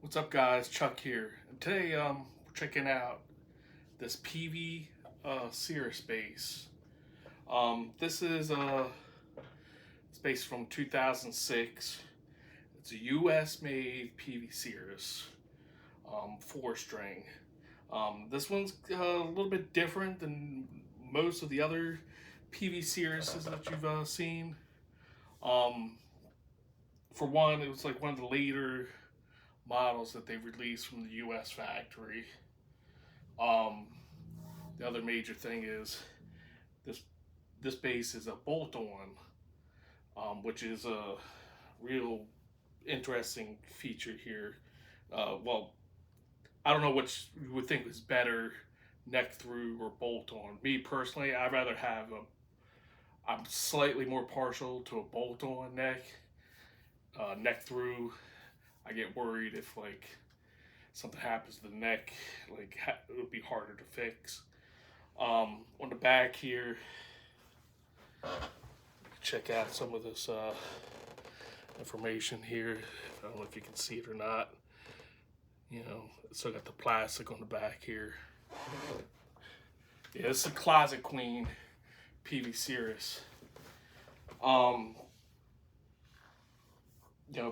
What's up, guys? Chuck here. And today, we're checking out this Peavy Cirrus bass. This is it's based from 2006. It's a U.S. made Peavy Cirrus, 4 string. This one's a little bit different than most of the other Peavy Cirruses that you've seen. Um, for one, it was like one of the later models that they released from the U.S. factory. Um, the other major thing is this this base is a bolt-on, which is a real interesting feature here. Well, I don't know which you would think was better, neck through or bolt-on. Me personally, I'd rather have a. I'm slightly more partial to a bolt-on neck. Neck through, I get worried if like something happens to the neck, like it would be harder to fix. On the back here, check out some of this information here. I don't know if you can see it or not. You know, it's still got the plastic on the back here. Yeah, it's a Closet Queen Peavy Cirrus.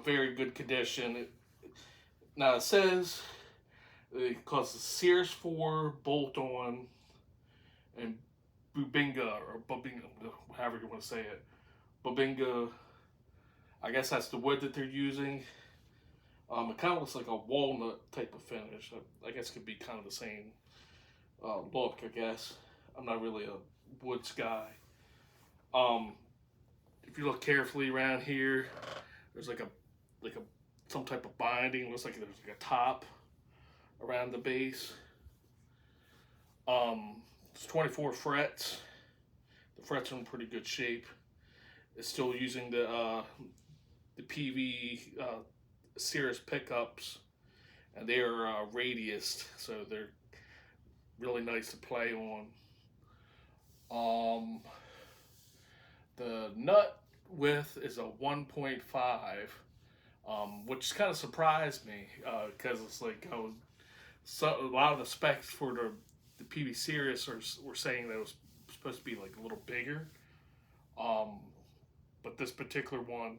Very good condition. Now it says it calls the Cirrus 4 bolt-on and Bubinga or Bubinga, however you want to say it. Bubinga, I guess that's the wood that they're using. It kind of looks like a walnut type of finish. I guess it could be kind of the same look, I guess. I'm not really a woods guy. If you look carefully around here, there's like a some type of binding. It looks like there's like a top around the base. It's 24 frets. The frets are in pretty good shape. It's still using the Peavy Cirrus pickups, and they are radiused, so they're really nice to play on. The nut width is a 1.5, which kind of surprised me because it's like a lot of the specs for the Peavy Cirrus were saying that it was supposed to be like a little bigger, but this particular one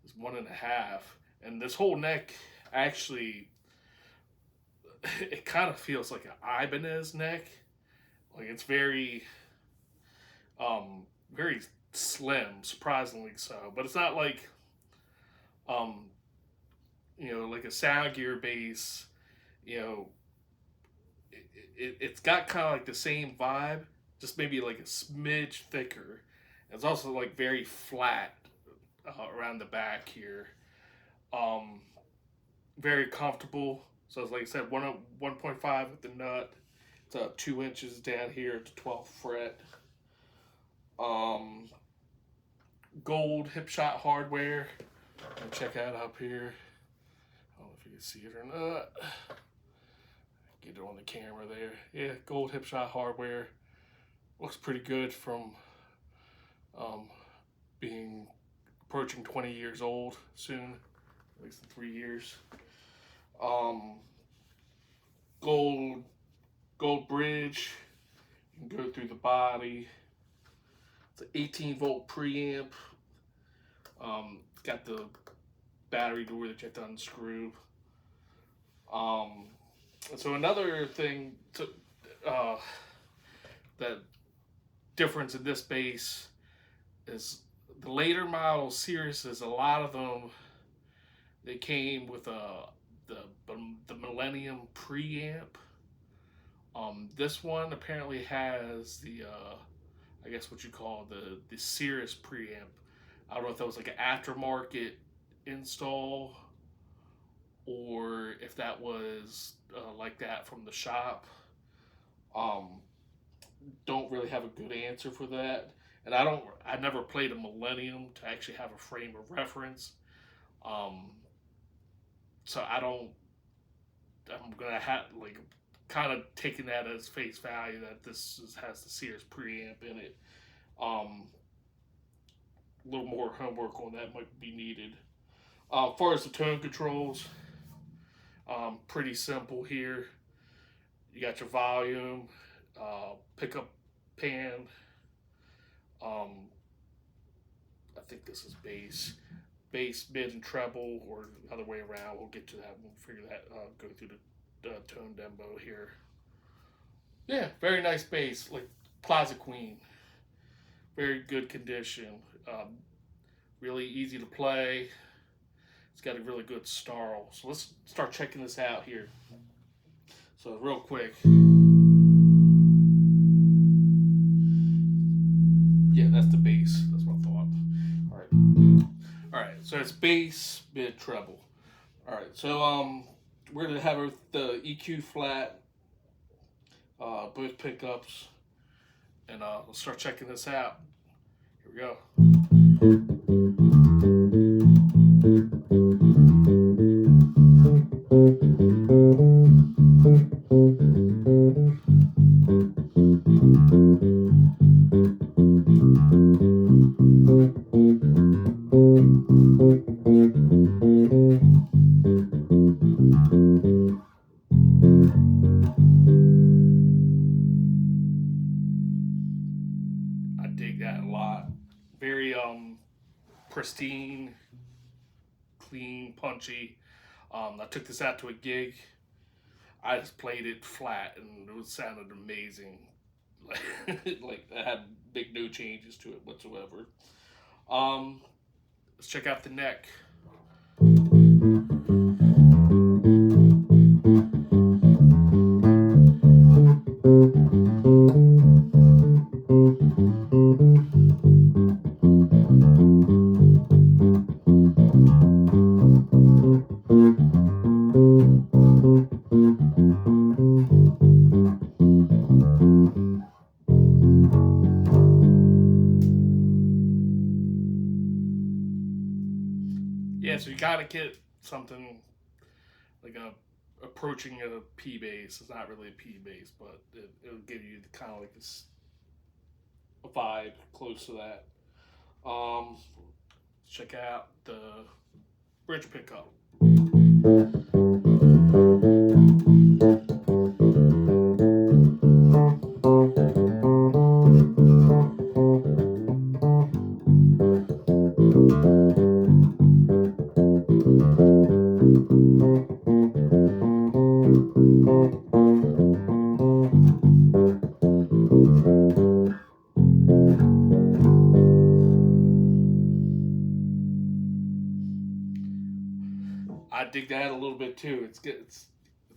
is 1.5, and this whole neck actually it kind of feels like an Ibanez neck. Like it's very slim, surprisingly so. But it's not like um, like a sound gear bass. You know, it's got kind of like the same vibe, just maybe like a smidge thicker. It's also like very flat around the back here. Um, Very comfortable. So it's like I said, 1.5 with the nut. It's 2 inches down here at the 12th fret. Um, Gold hip shot hardware. Check out up here. I don't know if you can see it or not. Get it on the camera there. Yeah, gold hip shot hardware. Looks pretty good from um, being approaching 20 years old soon, at least in 3 years. Um, gold gold bridge. You can go through the body. It's an 18-volt preamp. It's got the battery door that you have to unscrew. So another thing that difference in this bass is the later model Cirruses. A lot of them they came with the Millennium preamp. This one apparently has the I guess what you call the Cirrus preamp. I don't know if that was like an aftermarket install or if that was like that from the shop. Um, don't really have a good answer for that, and I never played a Millennium to actually have a frame of reference. Um, so I don't. I'm gonna have like kind of taking that as face value that has the Cirrus preamp in it. A little more homework on that might be needed. As far as the tone controls, Pretty simple here. You got your volume, pickup pan. I think this is bass, mid, and treble, or the other way around. We'll get to that. We'll figure that. Go through the tone dembo here. Yeah, very nice bass, like Plaza Queen. Very good condition. Really easy to play. It's got a really good snarl. So let's start checking this out here. So real quick. Yeah, that's the bass. That's what I thought. All right. All right. So it's bass, mid, treble. All right. So we're gonna have the EQ flat, both pickups, and let's start checking this out. Here we go. I dig that a lot. Very pristine, clean, punchy. I took this out to a gig. I just played it flat and it sounded amazing. Like I had big no changes to it whatsoever. Let's check out the neck. Yeah, so you gotta get something like approaching a P bass. It's not really a P bass, but it'll give you kind of like this a vibe close to that. Check out the bridge pickup. I dig that a little bit too. It's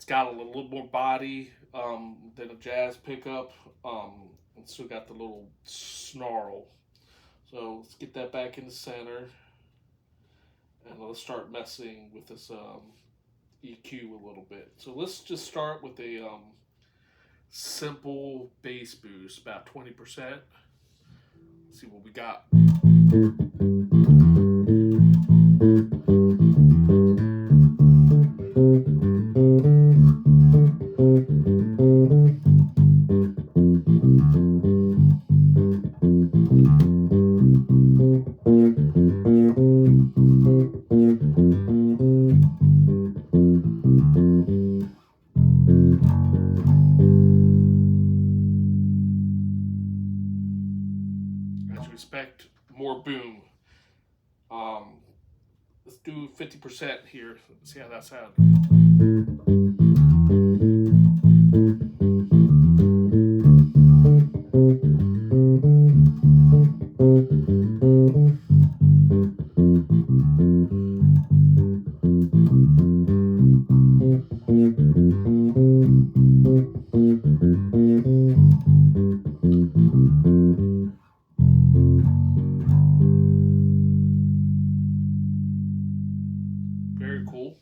got a little more body than a jazz pickup, and still got the little snarl. So let's get that back in the center, and let's start messing with this EQ a little bit. So let's just start with a simple bass boost, about 20%. Let's see what we got. As you expect, more boom. Let's do 50% here. Let's see how that sounds. Very cool.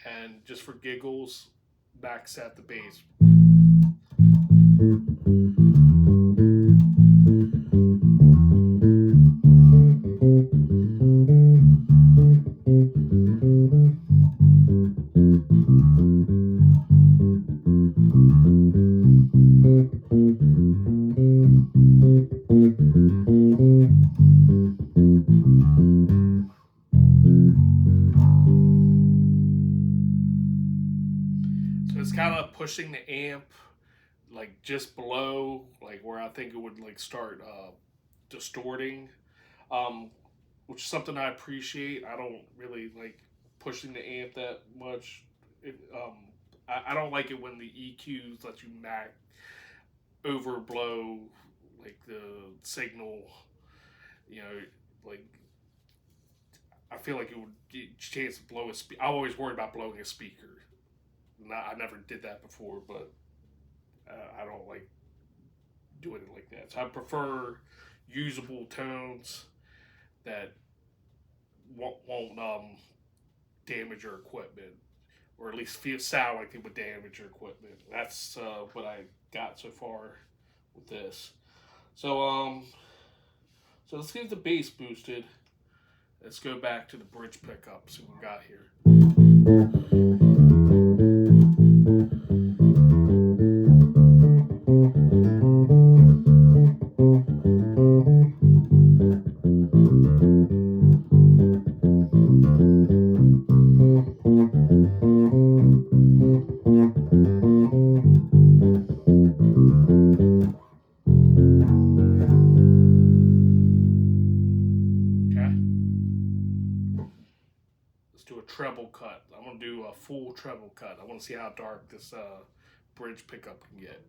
And just for giggles, back set the bass. it's kind of pushing the amp like just below, like where I think it would like start distorting, um, which is something I appreciate. I don't really like pushing the amp that much. I don't like it when the EQs let you overblow like the signal. You know, like I feel like it would get a chance to blow a speaker. I'm always worried about blowing a speaker. I never did that before, but I don't like doing it like that. So I prefer usable tones that won't damage your equipment, or at least sound like it would damage your equipment. That's what I got so far with this. So so let's get the bass boosted. Let's go back to the bridge pickup. See what we got here. Treble cut. I'm going to do a full treble cut. I want to see how dark this bridge pickup can get.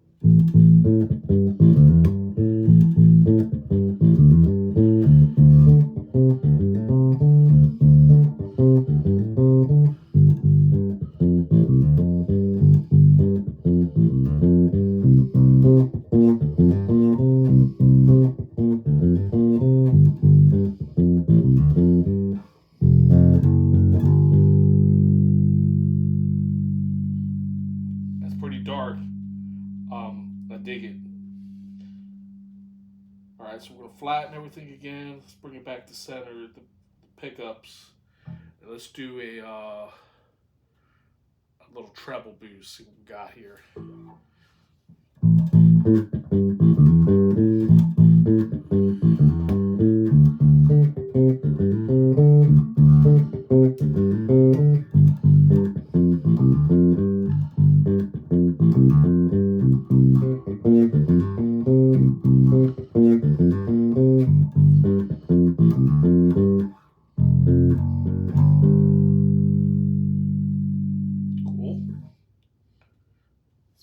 Dark. I dig it. Alright, so we're going to flatten everything again. Let's bring it back to center, the pickups. And let's do a little treble boost. See what we got here.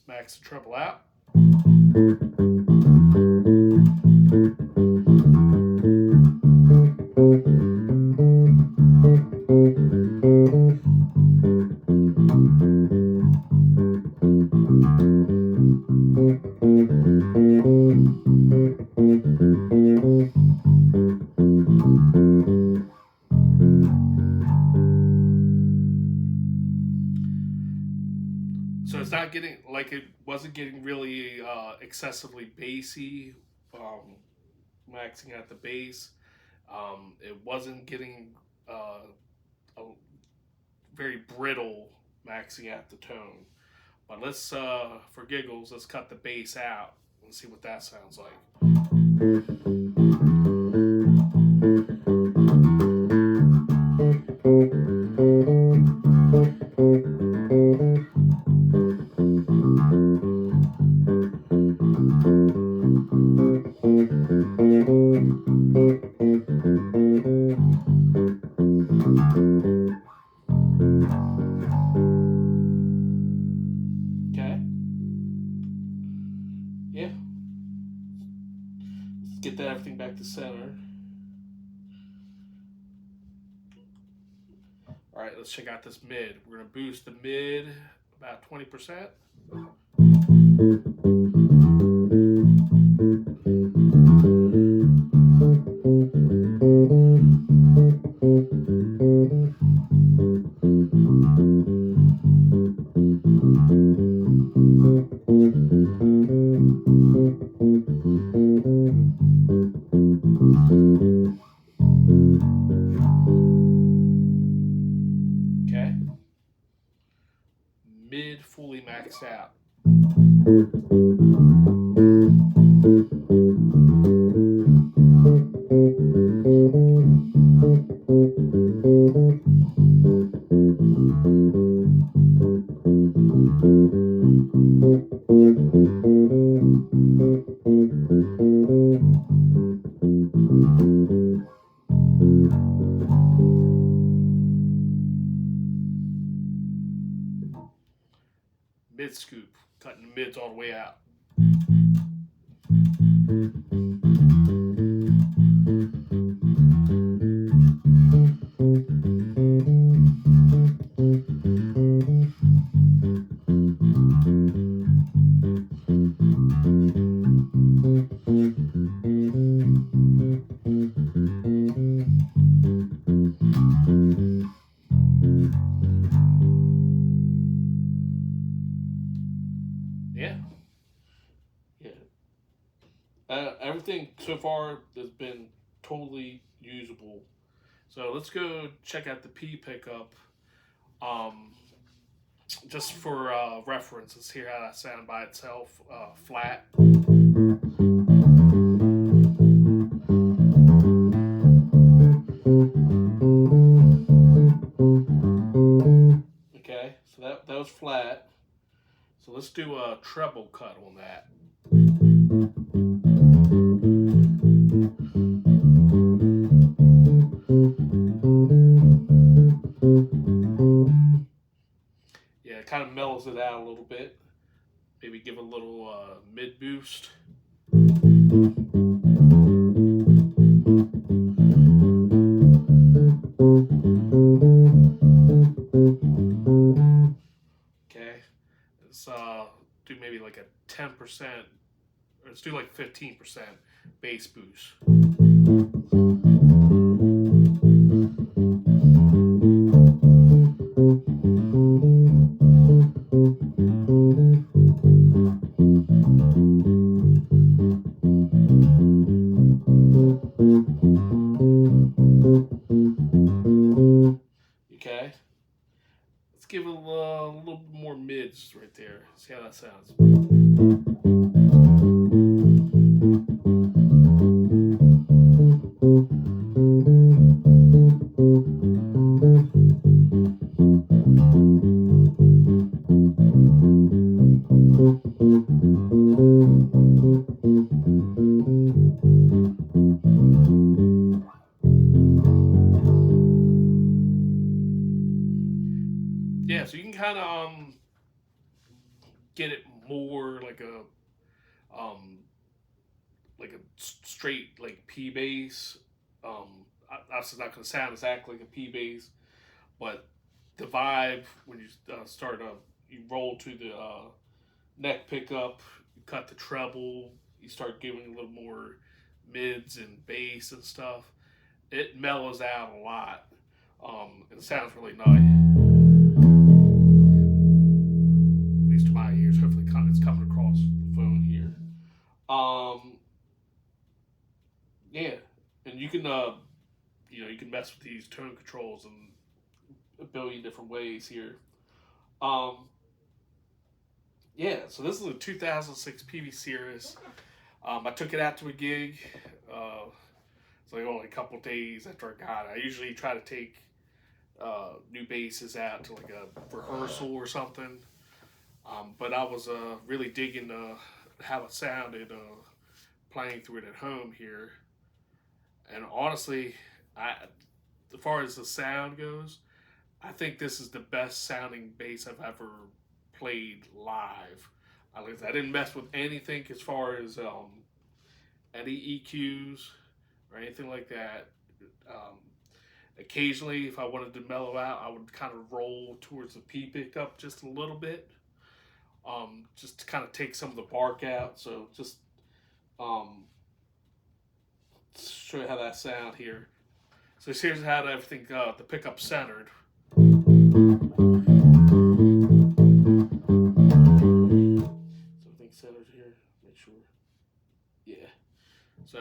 Max the treble out. So it's not getting, like it wasn't getting really excessively bassy, maxing out the bass. It wasn't getting very brittle, maxing out the tone. But let's, for giggles, let's cut the bass out and see what that sounds like. Yeah. Let's get that everything back to center. All right, let's check out this mid. We're gonna boost the mid about 20%. Okay. Mid fully maxed out. Mid scoop, cutting the mids all the way out. Yeah, yeah. Everything so far has been totally usable. So let's go check out the P pickup. Um, just for reference, let's hear how that sound by itself, flat. Okay, so that was flat. So let's do a treble cut on that. Yeah, it kind of mellows it out a little bit. Maybe give a little mid boost. Okay, let's do maybe like a 10%, or let's do like 15% bass boost. Okay, let's give it a little more mids right there. See how that sounds. Yeah, so you can kind of get it more um like a straight like P bass. Obviously not going to sound exactly like a P bass, but the vibe when you start you roll to the neck pickup, you cut the treble, you start giving a little more mids and bass and stuff. It mellows out a lot. It sounds really nice. At least to my ears. Hopefully, it's coming across the phone here. Yeah, and you can you can mess with these tone controls in a billion different ways here. Um, yeah, so this is a 2006 Peavy Cirrus. I took it out to a gig. It's like only a couple days after I got it. I usually try to take new basses out to like a rehearsal or something. But I was really digging how it sounded playing through it at home here. And honestly, as far as the sound goes, I think this is the best sounding bass I've ever played live. I didn't mess with anything as far as any EQs or anything like that. Occasionally, if I wanted to mellow out, I would kind of roll towards the P pickup just a little bit, just to kind of take some of the bark out. So just show you how that sound here. So here's how everything the pickup centered. So everything centered here. Make sure. Yeah. So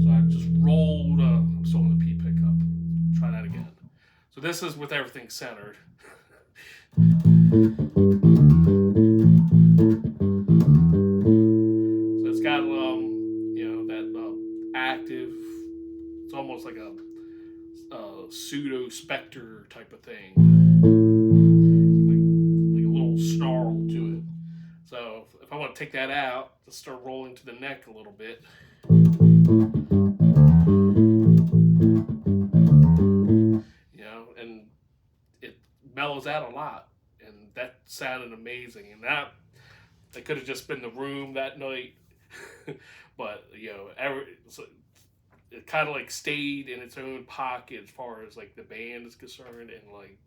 I just rolled. I'm still on the P pickup. Try that again. So this is with everything centered. So it's got that active. It's almost like a pseudo Spectre type of thing. snarl to it. So if I want to take that out, just start rolling to the neck a little bit. You know, and it mellows out a lot, and that sounded amazing. And that it could have just been the room that night, but you know, so it kind of like stayed in its own pocket as far as like the band is concerned, and like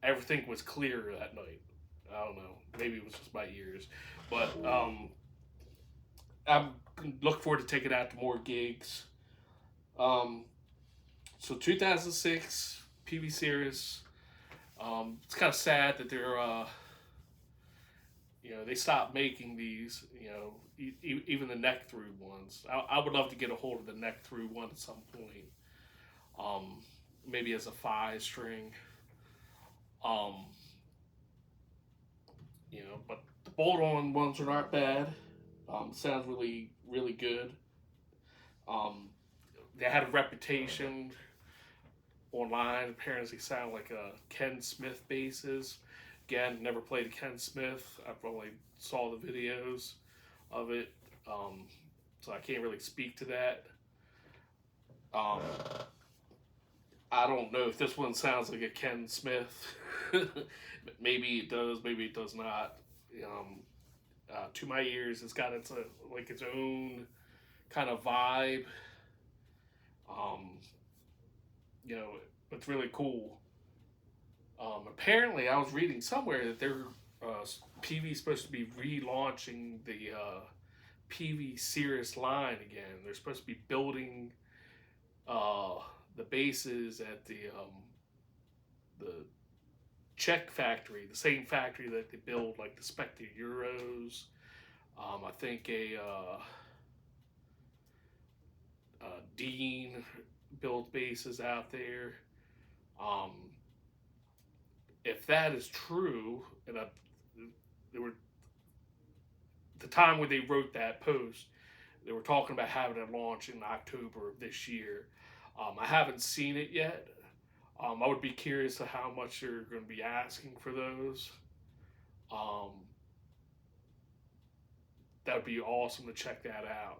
everything was clear that night. I don't know, maybe it was just my ears, but I'm looking forward to taking out to more gigs. So 2006 Peavy Cirrus. It's kind of sad that they're they stopped making these. Even the neck through ones. I would love to get a hold of the neck through one at some point. Maybe as a 5-string. But the bolt-on ones are not bad. Sounds really, really good. They had a reputation online. Apparently, sound like Ken Smith basses. Again, never played a Ken Smith. I probably saw the videos of it, so I can't really speak to that. I don't know if this one sounds like a Ken Smith. Maybe it does, maybe it does not. To my ears, it's got its own kind of vibe. It's really cool. Apparently, I was reading somewhere that they're Peavy supposed to be relaunching the Peavy Cirrus line again. They're supposed to be building the bases at the Czech factory, the same factory that they build like the Spectre Euros. I think Dean built bases out there. If that is true, and they were the time when they wrote that post, they were talking about having it launch in October of this year. I haven't seen it yet. I would be curious to how much they're going to be asking for those. That would be awesome to check that out.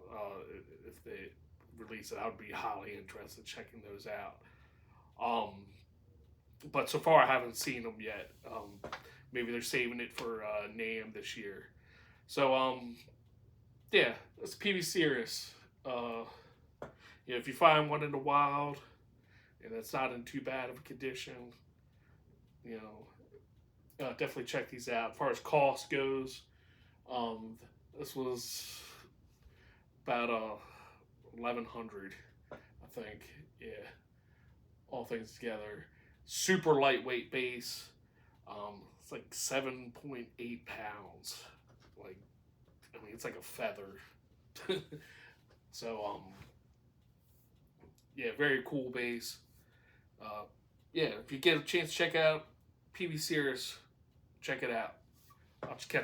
If they release it, I would be highly interested in checking those out. But so far, I haven't seen them yet. Maybe they're saving it for NAMM this year. So, yeah, it's Peavy Cirrus. If you find one in the wild and it's not in too bad of a condition, definitely check these out. As far as cost goes, this was about $1,100, I think. Yeah, all things together. Super lightweight bass. It's like 7.8 pounds. It's like a feather. So, yeah, very cool bass. Yeah, if you get a chance to check out Peavy Cirrus, check it out. I'll catch you.